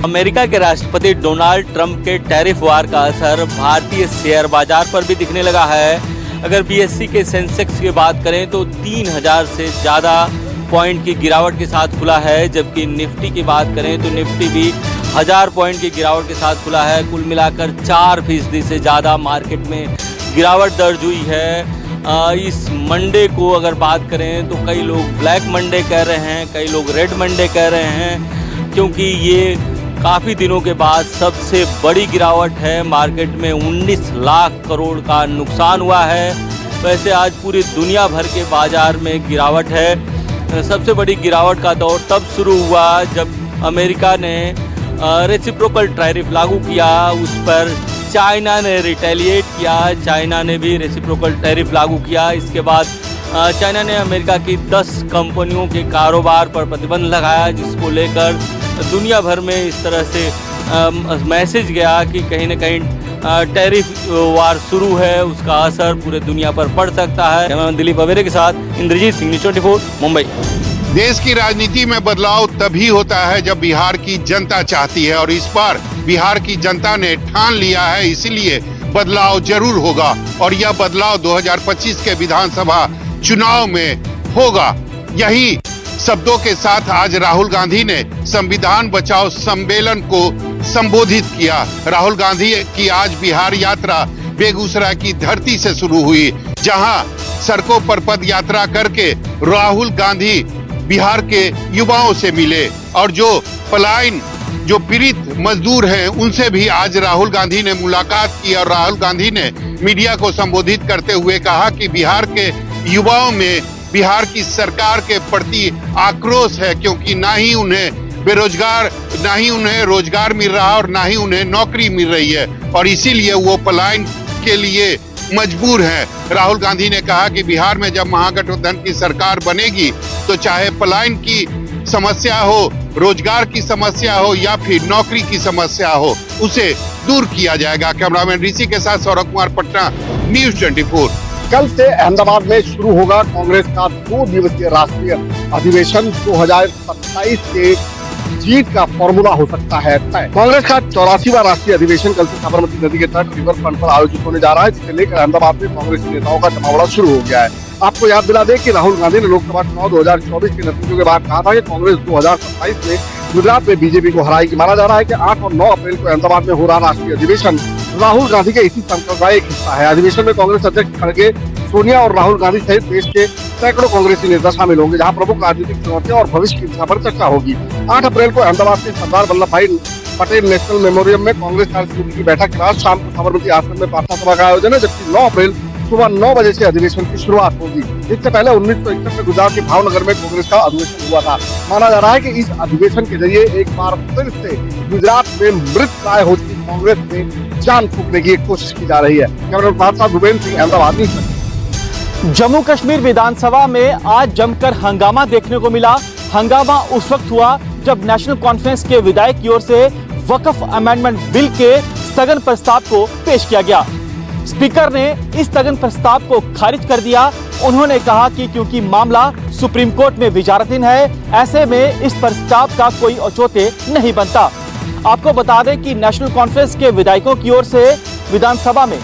America के राष्ट्रपति Donald Trump के टैरिफ वार का असर भारतीय शेयर बाजार पर भी दिखने लगा है। अगर बीएसई के सेंसेक्स की बात करें तो 3000 से ज़्यादा पॉइंट की गिरावट के साथ खुला है, जबकि निफ्टी की बात करें तो निफ्टी भी 1000 पॉइंट की गिरावट के साथ खुला है। कुल मिलाकर 4% से ज़्यादा मार्केट में गिरावट दर्ज हुई है। इस मंडे को अगर बात करें तो कई लोग ब्लैक मंडे कह रहे हैं, कई लोग रेड मंडे कह रहे हैं, क्योंकि ये काफ़ी दिनों के बाद सबसे बड़ी गिरावट है। मार्केट में 19 लाख करोड़ का नुकसान हुआ है। वैसे आज पूरी दुनिया भर के बाजार में गिरावट है। सबसे बड़ी गिरावट का दौर तब शुरू हुआ जब अमेरिका ने रेसिप्रोकल टैरिफ लागू किया, उस पर चाइना ने रिटेलिएट किया, चाइना ने भी रेसिप्रोकल टैरिफ लागू किया। इसके बाद चाइना ने अमेरिका की 10 कंपनियों के कारोबार पर प्रतिबंध लगाया, जिसको लेकर दुनिया भर में इस तरह से मैसेज गया कि कहीं ना कहीं टैरिफ वार शुरू है, उसका असर पूरे दुनिया पर पड़ सकता है। कैमरामैन दिलीप अवेरे के साथ इंद्रजीत सिंह, न्यूज़ 24 मुंबई। देश की राजनीति में बदलाव तभी होता है जब बिहार की जनता चाहती है, और इस बार बिहार की जनता ने ठान लिया है, इसीलिए बदलाव जरूर होगा। और यह बदलाव 2025 के विधानसभा चुनाव में होगा। यही शब्दों के साथ आज राहुल गांधी ने संविधान बचाओ सम्मेलन को संबोधित किया। राहुल गांधी की आज बिहार यात्रा बेगूसराय की धरती से शुरू हुई, जहां सड़कों पर पद यात्रा करके राहुल गांधी बिहार के युवाओं से मिले, और जो पीड़ित मजदूर हैं उनसे भी आज राहुल गांधी ने मुलाकात की। और राहुल गांधी ने मीडिया को संबोधित करते हुए कहा कि बिहार के युवाओं में बिहार की सरकार के प्रति आक्रोश है, क्योंकि ना ही उन्हें रोजगार मिल रहा और ना ही उन्हें नौकरी मिल रही है, और इसीलिए वो पलायन के लिए मजबूर हैं। राहुल गांधी ने कहा कि बिहार में जब महागठबंधन की सरकार बनेगी तो चाहे पलायन की समस्या हो, रोजगार की समस्या हो या फिर नौकरी की समस्या हो, उसे दूर किया जाएगा। कैमरामैन ऋषि के साथ सौरभ कुमार, पटना, न्यूज़ 24। कल से अहमदाबाद में शुरू होगा कांग्रेस का 2 दिवसीय राष्ट्रीय अधिवेशन। 2027 के जीत का फॉर्मूला हो सकता है तय। कांग्रेस का 84वां राष्ट्रीय अधिवेशन कल से साबरमती नदी के तट रिवर फ्रंट पर आयोजित होने जा रहा है, जिसे लेकर अहमदाबाद में कांग्रेसी नेताओं का जमावड़ा शुरू हो गया है। आपको याद दिला दें कि राहुल गांधी ने लोकसभा चुनाव 2024 के नतीजों के बाद कहा था कि कांग्रेस 2027 में गुजरात में बीजेपी को हराएगी। माना जा रहा है कि 8 और 9 अप्रैल को अहमदाबाद में हो रहा राष्ट्रीय अधिवेशन राहुल गांधी के इसी संकल्प का एक हिस्सा है। अधिवेशन में कांग्रेस अध्यक्ष खड़गे, सोनिया और राहुल गांधी सहित देश के सैकड़ों कांग्रेसी नेता शामिल होंगे, जहां प्रमुख राजनीतिक चुनौतियां और भविष्य की दिशा पर चर्चा होगी। 8 अप्रैल को अहमदाबाद के सरदार वल्लभ भाई पटेल नेशनल मेमोरियम में कांग्रेस कार्यसमिति की बैठक के बाद शाम को साबरमती आश्रम में प्रार्थना सभा का आयोजन है, जबकि 9 अप्रैल सुबह 9 बजे से अधिवेशन की शुरुआत होगी। इससे पहले 1961 में गुजरात के भावनगर में कांग्रेस का अधिवेशन हुआ था। माना जा रहा है कि इस अधिवेशन के जरिए एक बार फिर से गुजरात में मृत प्राय हो चुकी कांग्रेस में जान फूंकने की एक कोशिश की जा रही है। कैमरामैन भूपेंद्र सिंह, अहमदाबाद। जम्मू कश्मीर विधानसभा में आज जमकर हंगामा देखने को मिला। हंगामा उस वक्त हुआ जब नेशनल कॉन्फ्रेंस के विधायक की ओर से वक्फ अमेंडमेंट बिल के स्थगन प्रस्ताव को पेश किया गया। स्पीकर ने इस स्थगन प्रस्ताव को खारिज कर दिया। उन्होंने कहा कि क्योंकि मामला सुप्रीम कोर्ट में विचाराधीन है, ऐसे में इस प्रस्ताव का कोई औचित्य नहीं बनता। आपको बता दें कि नेशनल कॉन्फ्रेंस के विधायकों की ओर से विधानसभा में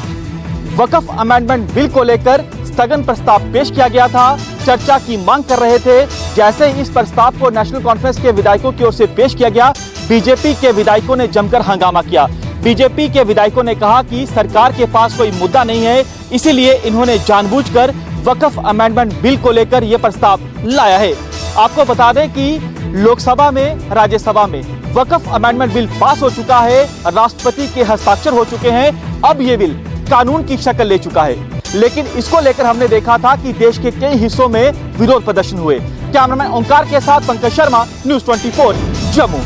वक्फ अमेंडमेंट बिल को लेकर स्थगन प्रस्ताव पेश किया गया था। चर्चा की मांग कर रहे थे। जैसे ही इस प्रस्ताव को नेशनल कॉन्फ्रेंस के विधायकों की ओर से पेश किया गया, बीजेपी के विधायकों ने जमकर हंगामा किया। बीजेपी के विधायकों ने कहा कि सरकार के पास कोई मुद्दा नहीं है, इसीलिए इन्होंने जानबूझकर वक्फ अमेंडमेंट बिल को लेकर यह प्रस्ताव लाया है। आपको बता दें कि लोकसभा में, राज्यसभा में वक्फ अमेंडमेंट बिल पास हो चुका है, राष्ट्रपति के हस्ताक्षर हो चुके हैं। अब ये बिल कानून की शक्ल ले चुका है, लेकिन इसको लेकर हमने देखा था कि देश के कई हिस्सों में विरोध प्रदर्शन हुए। कैमरामैन ओंकार के साथ पंकज शर्मा, न्यूज़ 24 जम्मू।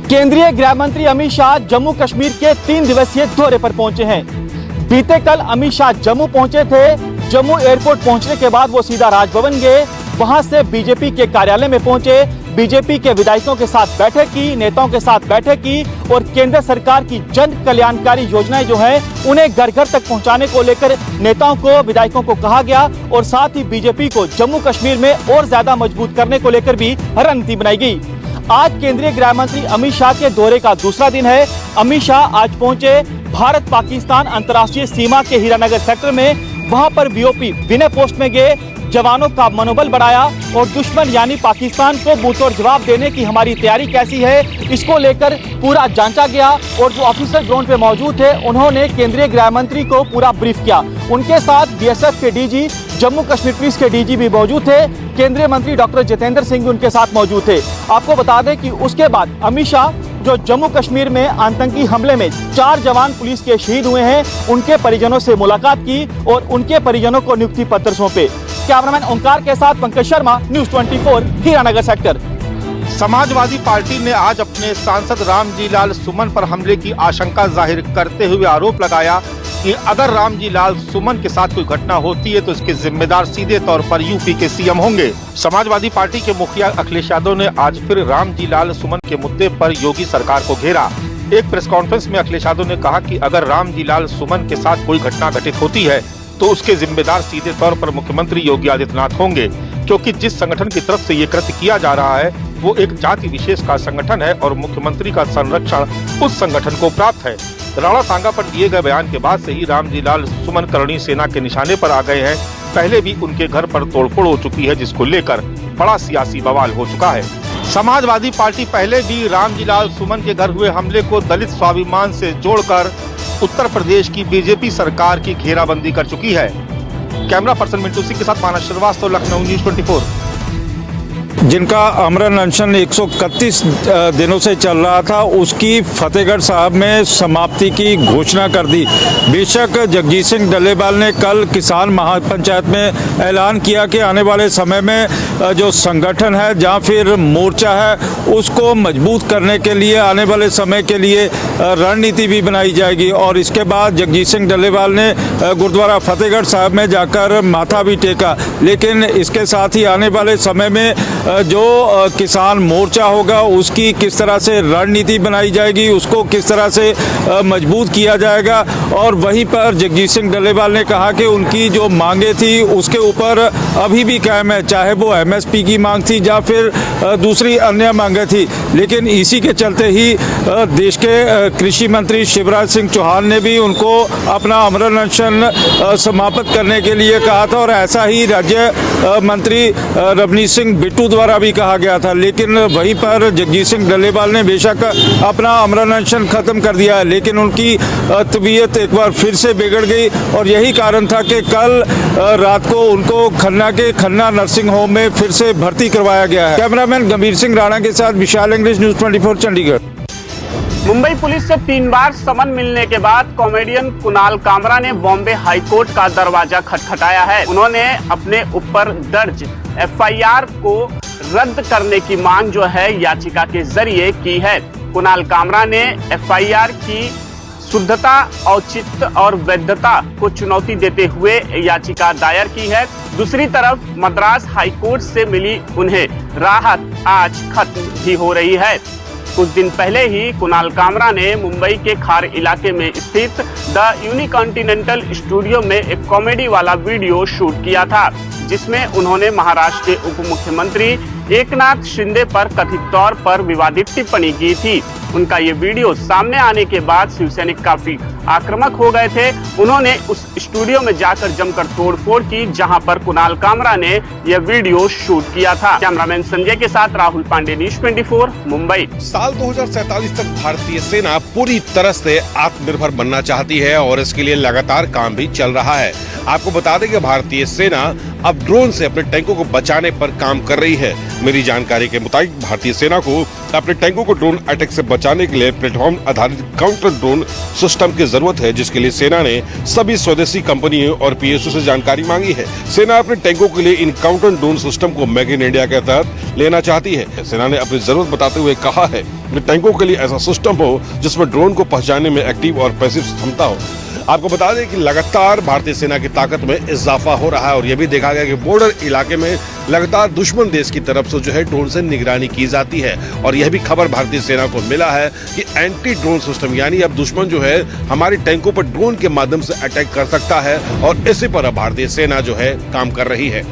केंद्रीय गृह मंत्री अमित शाह जम्मू कश्मीर के 3 दिवसीय दौरे पर पहुंचे हैं। बीते कल अमित शाह जम्मू पहुंचे थे। जम्मू एयरपोर्ट पहुंचने के बाद वो सीधा राजभवन गए, वहां से बीजेपी के कार्यालय में पहुंचे। बीजेपी के विधायकों के साथ बैठक की, नेताओं के साथ बैठक की और केंद्र सरकार की जन कल्याणकारी योजनाएं जो हैं उन्हें घर घर तक पहुंचाने को लेकर नेताओं को, विधायकों को कहा गया और साथ ही बीजेपी को जम्मू कश्मीर में और ज्यादा मजबूत करने को लेकर भी रणनीति बनाई गई। आज केंद्रीय गृह मंत्री अमित शाह के दौरे का दूसरा दिन है। अमित शाह आज पहुंचे भारत पाकिस्तान अंतर्राष्ट्रीय सीमा के हीरानगर सेक्टर में। वहां पर बीओपी विनय पोस्ट में गए, जवानों का मनोबल बढ़ाया और दुश्मन यानी पाकिस्तान को मुंहतोड़ जवाब देने की हमारी तैयारी कैसी है, इसको लेकर पूरा जांचा गया। और जो ऑफिसर ग्राउंड पे मौजूद थे, उन्होंने केंद्रीय गृह मंत्री को पूरा ब्रीफ किया। उनके साथ बीएसएफ के डीजी, जम्मू कश्मीर पुलिस के डीजी भी मौजूद थे। केंद्रीय मंत्री डॉक्टर जितेंद्र सिंह भी उनके साथ मौजूद थे। आपको बता दें कि उसके बाद अमित शाह जो जम्मू कश्मीर में आतंकी हमले में 4 जवान पुलिस के शहीद हुए हैं, उनके परिजनों से मुलाकात की और उनके परिजनों को नियुक्ति पत्र सौंपे। कैमरामैन ओंकार के साथ Pankaj Sharma, news 24 Hiranagar sector. Samajwadi party ने आज अपने सांसद रामजी लाल सुमन पर हमले की आशंका जाहिर करते हुए आरोप लगाया कि अगर रामजी लाल सुमन के साथ कोई घटना होती है तो इसके जिम्मेदार सीधे तौर पर यूपी के सीएम होंगे। समाजवादी पार्टी के मुखिया अखिलेश यादव ने आज फिर रामजी लाल सुमन के मुद्दे पर योगी सरकार को घेरा। एक प्रेस कॉन्फ्रेंस में अखिलेश यादव ने कहा कि अगर रामजी लाल सुमन के साथ कोई घटना घटित होती है तो उसके जिम्मेदार सीधे तौर पर मुख्यमंत्री योगी आदित्यनाथ होंगे, क्योंकि जिस संगठन की तरफ से ये कृत्य किया जा रहा है वो एक जाति विशेष का संगठन है और मुख्यमंत्री का संरक्षण उस संगठन को प्राप्त है। राणा सांगा पर दिए गए बयान के बाद से ही रामजी लाल सुमन करणी सेना के निशाने पर आ गए हैं। पहले भी उनके घर पर तोड़फोड़ हो चुकी है, जिसको लेकर बड़ा सियासी बवाल हो चुका है। समाजवादी पार्टी पहले भी रामजी लाल सुमन के घर हुए हमले को दलित स्वाभिमान से जोड़कर उत्तर प्रदेश की बीजेपी सरकार की घेराबंदी कर चुकी है। कैमरा पर्सन मिंटू सिंह के साथ मानस श्रीवास्तव, लखनऊ, न्यूज़ 24। जिनका अमरन अनशन 131 दिनों से चल रहा था, उसकी फतेहगढ़ साहब में समाप्ति की घोषणा कर दी। बेशक जगजीत सिंह डल्लेवाल ने कल किसान महापंचायत में ऐलान किया कि आने वाले समय में जो संगठन है जहां फिर मोर्चा है उसको मजबूत करने के लिए आने वाले समय के लिए रणनीति भी बनाई जाएगी। और इसके बाद जगजीत सिंह डल्लेवाल ने गुरुद्वारा फतेहगढ़ साहब में जाकर माथा भी टेका। लेकिन इसके साथ ही आने वाले समय में जो किसान मोर्चा होगा उसकी किस तरह से रणनीति बनाई जाएगी, उसको किस तरह से मजबूत किया जाएगा। और वहीं पर जगजीत सिंह डल्लेवाल ने कहा कि उनकी जो मांगे थी उसके ऊपर अभी भी कायम है, चाहे वो एमएसपी की मांग थी या फिर दूसरी अन्य मांगे थी। लेकिन इसी के चलते ही देश के कृषि मंत्री शिवराज सिंह चौहान ने भी उनको अपना अमरन अनशन समाप्त करने के लिए कहा था और ऐसा ही राज्य मंत्री रवनीत सिंह बिट्टू द्वारा भी कहा गया था। लेकिन वहीं पर जगजीत सिंह डल्लेवाल ने बेशक अपना अमरन अनशन खत्म कर दिया है, लेकिन उनकी तबीयत एक बार फिर से बिगड़ गई और यही कारण था कि कल रात को उनको खन्ना के खन्ना नर्सिंग होम में फिर से भर्ती करवाया गया है। कैमरामैन गंभीर सिंह राणा के साथ Vishal English, news 24 Chandigarh. Mumbai police से 3 बार समन मिलने के बाद कॉमेडियन कुणाल कामरा ने बॉम्बे हाईकोर्ट का दरवाजा खटखटाया है। उन्होंने अपने ऊपर दर्ज एफआईआर को रद्द करने की मांग जो है याचिका के जरिए की है। कुणाल कामरा ने एफआईआर की शुद्धता, औचित्य और वैधता को चुनौती देते हुए याचिका दायर की है। दूसरी तरफ मद्रास हाईकोर्ट से मिली उन्हें राहत आज खत्म भी हो रही है। कुछ दिन पहले ही कुणाल कामरा ने मुंबई के खार इलाके में स्थित द यूनिकॉन्टिनेंटल स्टूडियो में एक कॉमेडी वाला वीडियो शूट किया था, जिसमें उन्होंने महाराष्ट्र के उप मुख्यमंत्री एकनाथ शिंदे पर कथित तौर पर विवादित टिप्पणी की थी। उनका ये वीडियो सामने आने के बाद शिवसैनिक काफी आक्रामक हो गए थे। उन्होंने उस स्टूडियो में जाकर जमकर तोड़फोड़ की जहां पर कुणाल कामरा ने यह वीडियो शूट किया था। कैमरामैन संजय के साथ राहुल पांडे, न्यूज़ 24 मुंबई। साल 2047 तक भारतीय सेना पूरी तरह से आत्मनिर्भर बनना चाहती है और इसके लिए लगातार काम भी चल रहा है। आपको बता दें कि भारतीय सेना अब ड्रोन से अपने टैंकों को बचाने पर काम कर रही है। मेरी जानकारी के मुताबिक भारतीय सेना को अपने टैंकों को ड्रोन अटैक से बचाने के लिए प्लेटफॉर्म आधारित काउंटर ड्रोन सिस्टम की जरूरत है, जिसके लिए सेना ने सभी स्वदेशी कंपनियों और पीएसयू से जानकारी मांगी है। सेना अपने टैंकों के लिए इन काउंटर ड्रोन सिस्टम को मेक इन इंडिया के तहत लेना चाहती है। सेना ने अपनी जरूरत बताते हुए कहा है कि टैंकों के लिए ऐसा सिस्टम हो जिसमें ड्रोन को पहचानने में एक्टिव और पैसिव क्षमता हो। आपको बता दें कि लगातार भारतीय सेना की ताकत में इजाफा हो रहा है और यह भी देखा गया कि बॉर्डर इलाके में लगातार दुश्मन देश की तरफ से जो है ड्रोन से निगरानी की जाती है। और यह भी खबर भारतीय सेना को मिला है कि एंटी ड्रोन सिस्टम, यानी अब दुश्मन जो है हमारे टैंकों पर ड्रोन के माध्यम से अटैक कर सकता है और इसी पर अब भारतीय सेना जो है काम कर रही है।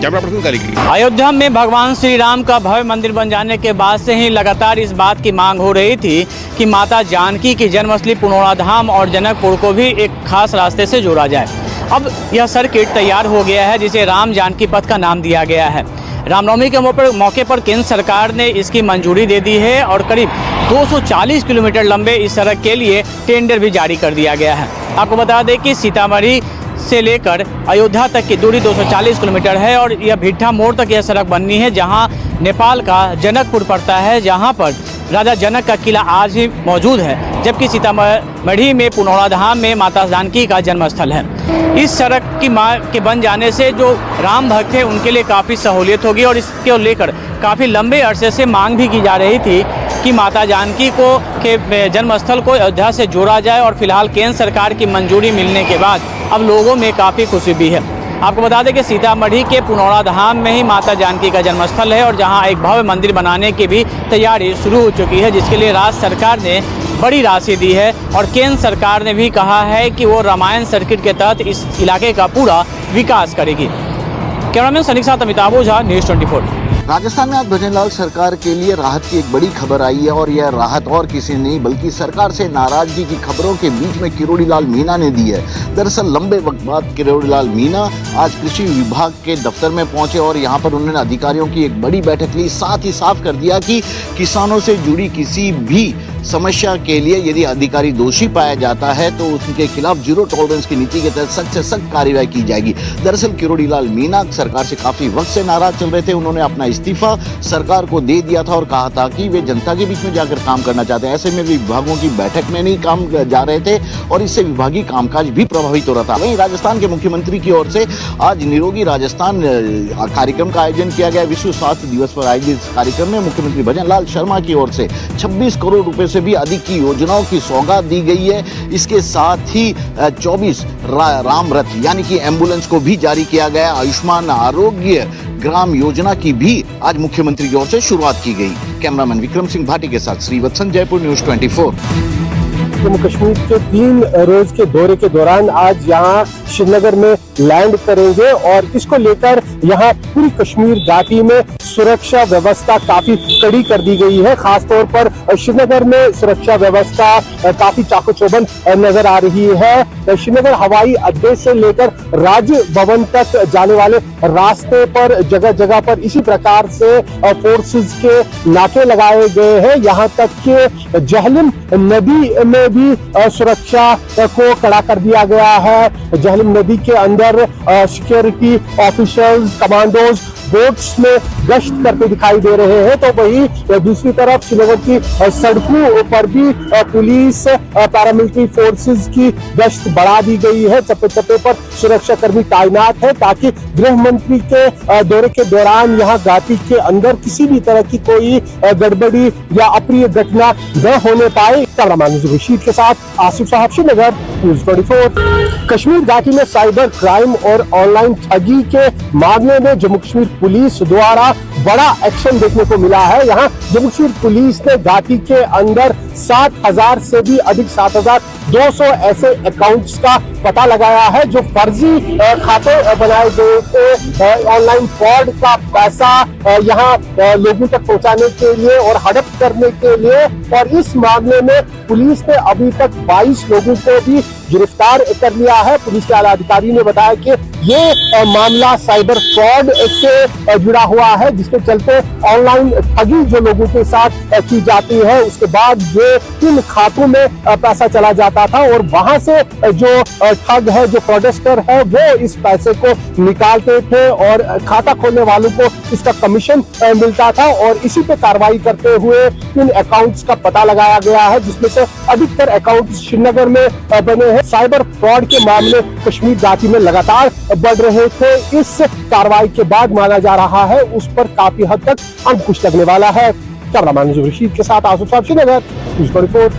कैमरा पर्सन करेगी। अयोध्या में भगवान श्री राम का भव्य मंदिर बन जाने के बाद से ही लगातार इस बात की मांग हो रही थी कि माता जानकी की जन्मस्थली पुनौरा धाम और जनकपुर को भी एक खास रास्ते से जोड़ा जाए। अब यह सर्किट तैयार हो गया है, जिसे राम जानकी पथ का नाम दिया गया है। रामनवमी के मौके पर केंद्र सरकार ने इसकी मंजूरी दे दी है और करीब 240 किलोमीटर लंबे इस सड़क के लिए टेंडर भी जारी कर दिया गया है। आपको बता दें कि सीतामढ़ी से लेकर अयोध्या तक की दूरी 240 किलोमीटर है और यह भिट्ठा मोड़ तक यह सड़क बननी है, जहां नेपाल का जनकपुर पड़ता है, जहां पर राजा जनक का किला आज भी मौजूद है, जबकि सीतामढ़ी में पुनौरा धाम में माता जानकी का जन्मस्थल है। इस सड़क के बन जाने से जो राम भक्त हैं उनके लिए काफ़ी सहूलियत होगी और इसको लेकर काफ़ी लंबे अरसे से मांग भी की जा रही थी कि माता जानकी के जन्मस्थल को अयोध्या से जोड़ा जाए और फिलहाल केंद्र सरकार की मंजूरी मिलने के बाद अब लोगों में काफ़ी खुशी भी है। आपको बता दें कि सीतामढ़ी के पुनौरा धाम में ही माता जानकी का जन्मस्थल है और जहां एक भव्य मंदिर बनाने की भी तैयारी शुरू हो चुकी है, जिसके लिए राज्य सरकार ने बड़ी राशि दी है और केंद्र सरकार ने भी कहा है कि वो रामायण सर्किट के तहत इस इलाके का पूरा विकास करेगी। कैमरामैन सनी के साथ अमिताभ ओझा, न्यूज़ 24। राजस्थान में आज भजनलाल सरकार के लिए राहत की एक बड़ी खबर आई है और यह राहत और किसी नहीं बल्कि सरकार से नाराजगी की खबरों के बीच में किरोड़ी लाल मीणा ने दी है। दरअसल लंबे वक्त बाद किरोड़ी लाल मीणा आज कृषि विभाग के दफ्तर में पहुंचे और यहां पर उन्होंने अधिकारियों की एक बड़ी बैठक ली। साथ ही साफ कर दिया कि किसानों से जुड़ी किसी भी समस्या के लिए यदि अधिकारी दोषी पाया जाता है तो उनके खिलाफ जीरो टॉलरेंस की नीति के तहत सख्त से सख्त कार्रवाई की जाएगी। दरअसल किरोड़ी लाल मीणा सरकार से काफी वक्त से नाराज चल रहे थे। उन्होंने अपना इस्तीफा सरकार को दे दिया था और कहा था कि वे जनता के बीच में जाकर काम करना चाहते हैं। ऐसे में विभागों की बैठक में नहीं काम जा रहे थे और इससे विभागीय कामकाज भी प्रभावित हो रहा था। वहीं राजस्थान के मुख्यमंत्री की ओर से आज निरोगी राजस्थान कार्यक्रम का आयोजन किया गया। विश्व स्वास्थ्य दिवस पर आयोजित कार्यक्रम में मुख्यमंत्री भजनलाल शर्मा की ओर से 26 करोड़ रुपए से भी अधिक की योजनाओं की सौगात दी गई है। इसके साथ ही 24 राम रथ यानी कि एम्बुलेंस को भी जारी किया गया। आयुष्मान आरोग्य ग्राम योजना की भी आज मुख्यमंत्री की ओर से शुरुआत की गई। कैमरामैन विक्रम सिंह भाटी के साथ श्रीवत्सन, जयपुर, न्यूज़ 24। जम्मू कश्मीर के 3 रोज के दौरे के दौरान आज यहाँ श्रीनगर में लैंड करेंगे और इसको लेकर यहाँ पूरी कश्मीर घाटी में सुरक्षा व्यवस्था काफी कड़ी कर दी गई है। खासतौर पर श्रीनगर में सुरक्षा व्यवस्था काफी चाको-चौबंद नजर आ रही है। श्रीनगर हवाई अड्डे से लेकर राजभवन तक जाने वाले रास्ते पर जगह जगह पर इसी प्रकार से फोर्सेस के नाके लगाए गए हैं। यहाँ तक कि जहलम नदी में भी सुरक्षा को कड़ा कर दिया गया है। जहलम नदी के अंदर सिक्योरिटी ऑफिसर्स, कमांडोज बोट्स में गश्त करते दिखाई दे रहे हैं। तो वहीं दूसरी तरफ श्रीनगर की सड़कों पर भी पुलिस, पैरामिलिट्री फोर्सेस की गश्त बढ़ा दी गई है। चप्पे चप्पे पर सुरक्षा कर्मी तैनात है ताकि गृह मंत्री के दौरे के दौरान यहाँ घाटी के अंदर किसी भी तरह की कोई गड़बड़ी या अप्रिय घटना न होने पाए। कैमरामैन रशीद के साथ आसिफ साहब, श्रीनगर, न्यूज़ 24। कश्मीर घाटी में साइबर क्राइम और ऑनलाइन ठगी के मामले में जम्मू कश्मीर पुलिस द्वारा बड़ा एक्शन देखने को मिला है। यहाँ जम्मू कश्मीर पुलिस ने घाटी के अंदर 7,000 से भी अधिक 7,200 ऐसे अकाउंट्स का पता लगाया है जो फर्जी खाते बनाए गए थे। ऑनलाइन फ्रॉड का पैसा यहाँ लोगों तक पहुंचाने के लिए और हड़प करने के लिए, और इस मामले में पुलिस ने अभी तक 22 लोगों को भी गिरफ्तार कर लिया है। पुलिस के आला अधिकारी ने बताया कि ये मामला साइबर फ्रॉड से जुड़ा हुआ है, जिसके चलते ऑनलाइन ठगी जो लोगों के साथ की जाती है उसके बाद ये इन खातों में पैसा चला जाता था और वहां से जो ठग है, जो फ्रॉडस्टर है, वो इस पैसे को निकालते थे और खाता खोलने वालों को इसका कमीशन मिलता था। और इसी पे कार्रवाई करते हुए इन अकाउंट्स का पता लगाया गया है, जिसमें से अधिकतर अकाउंट्स श्रीनगर में बने हैं। साइबर फ्रॉड के मामले कश्मीर घाटी में लगातार बढ़ रहे थे। इस कार्रवाई के बाद माना जा रहा है उस पर काफी हद तक अंकुश लगने वाला है। कैमरामैन रशीद के साथ आसिफ साहब, श्रीनगर, न्यूज़ 24।